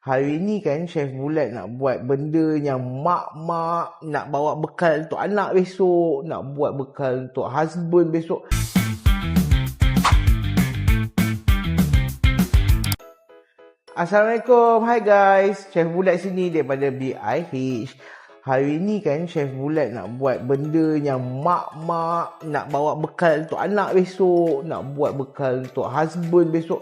Hari ni kan Chef Bulat nak buat benda yang mak-mak nak bawa bekal untuk anak besok, nak buat bekal untuk husband besok. Assalamualaikum, hi guys, Chef Bulat sini daripada BIH. Hari ni kan Chef Bulat nak buat benda yang mak-mak nak bawa bekal untuk anak besok, nak buat bekal untuk husband besok.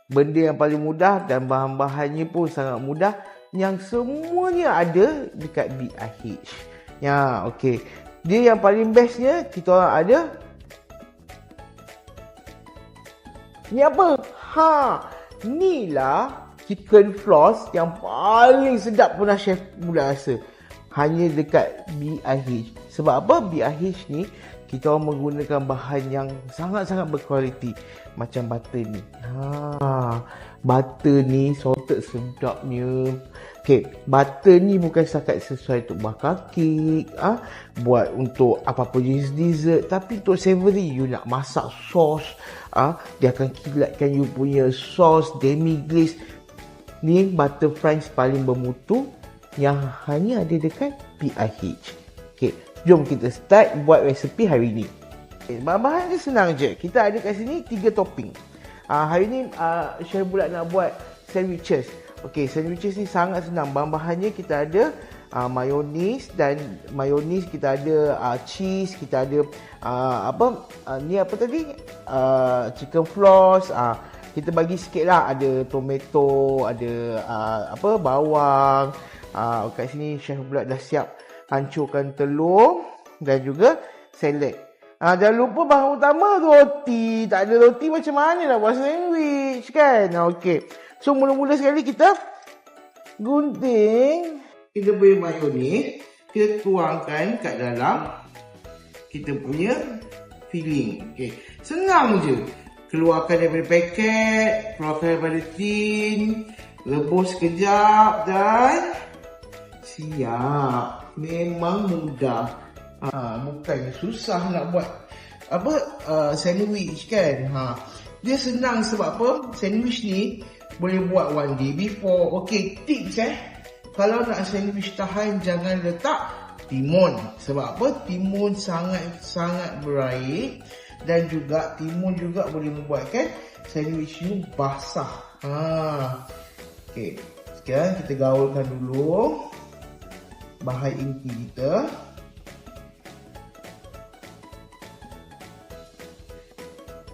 Benda yang paling mudah dan bahan-bahannya pun sangat mudah, yang semuanya ada dekat BIH. Ya, okey. Dia yang paling bestnya kita orang ada. Ni apa? Ni lah chicken floss yang paling sedap pernah Chef Bulat rasa. Hanya dekat BIH. Sebab apa? BIH ni kita orang menggunakan bahan yang sangat-sangat berkualiti. Macam butter ni. Butter ni salted sedapnya. Okay, butter ni bukan setakat sesuai untuk bakar kek, buat untuk apa-apa jenis dessert. Tapi untuk savory, you nak masak sos, dia akan kilatkan you punya sos demi glaze. Ni butter fries paling bermutu yang hanya ada dekat BIH. Okay, jom kita start buat resepi hari ni. Bahan-bahan dia senang je. Kita ada kat sini 3 topping. Hari ni Chef Bulat nak buat sandwiches. Okey, sandwiches ni sangat senang. Bahan-bahannya kita ada mayonis, dan mayonis kita ada cheese, kita ada ni apa tadi? Chicken floss. Kita bagi sikit lah. Ada tomato, ada bawang. Kat sini Chef Bulat dah siap hancurkan telur dan juga salad. Jangan lupa bahan utama roti. Tak ada roti macam mana nak buat sandwich kan? Okey. So mula-mula sekali kita gunting. Kita beri mayonis. Kita tuangkan kat dalam kita punya filling. Okey. Senang je. Keluarkan daripada paket. Keluarkan daripada tin. Rebus sekejap dan siap. Memang mudah. Bukan susah nak buat sandwich kan. Dia senang sebab apa? Sandwich ni boleh buat one day before. Okey, tips kalau nak sandwich tahan, jangan letak timun. Sebab apa? Timun sangat berair, dan juga timun juga boleh membuatkan sandwich you basah. Okey, sekarang kita gaulkan dulu bahan inti kita.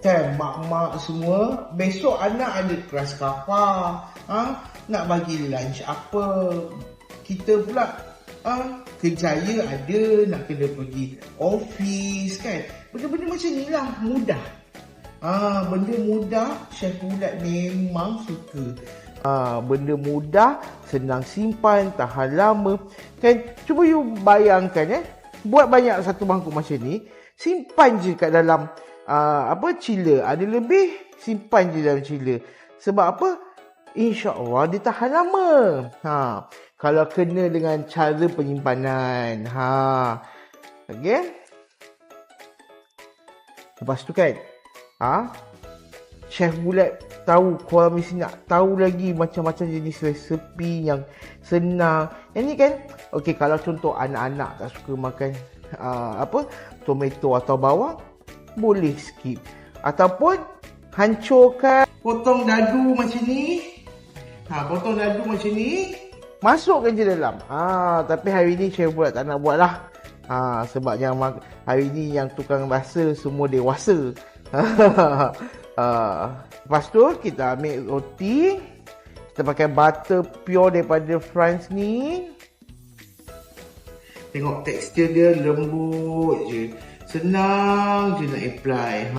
Kan mak-mak semua, besok anak ada kelas kapal, nak bagi lunch apa, kita pula kerjaya ada, nak kena pergi office kan. Benda-benda macam ni lah, mudah. Benda mudah Chef Bulat memang suka. Benda mudah, senang simpan, tahan lama kan. Cuba you bayangkan buat banyak satu mangkuk macam ni, simpan je kat dalam chiller. Ada lebih, simpan je dalam chiller. Sebab apa? InsyaAllah dia tahan lama. Kalau kena dengan cara penyimpanan. Okay. Lepas tu kan, Chef Bulat tahu korang mesti nak tahu lagi macam-macam jenis resepi yang senang. Yang ni kan, okay, kalau contoh anak-anak tak suka makan tomato atau bawang, boleh skip. Ataupun hancurkan, potong dadu macam ni. Potong dadu macam ni, masukkan je dalam. Tapi hari ni Chef Bulat tak nak buat lah. Sebab yang hari ni yang tukang rasa semua dewasa. Lepas tu kita ambil roti. Kita pakai butter pure daripada France ni. Tengok tekstur dia lembut je. Senang je nak apply.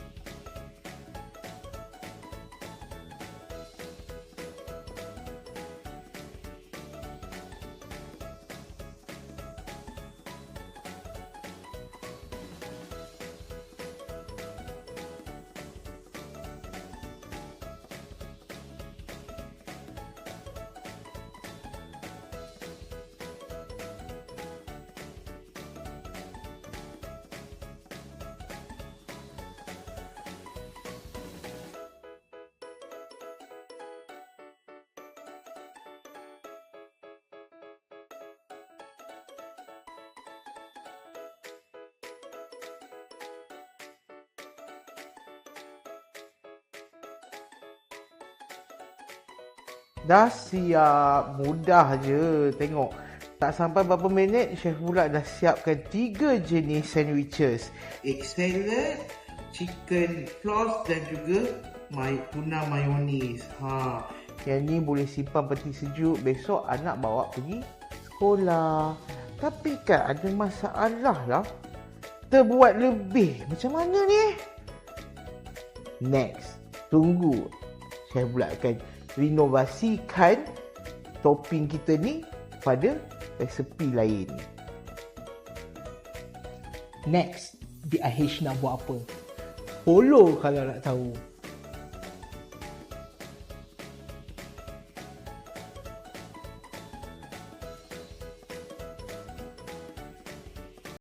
Dah siap. Mudah je. Tengok. Tak sampai berapa minit, chef pula dah siapkan 3 jenis sandwiches. Egg salad, chicken floss dan juga tuna mayonis. Yang ni boleh simpan peti sejuk. Besok anak bawa pergi sekolah. Tapi kan ada masalah lah. Terbuat lebih. Macam mana ni? Next. Tunggu. Saya pula akan renovasikan topping kita ni pada resepi lain. Next, DIH nak buat apa? Follow kalau nak tahu.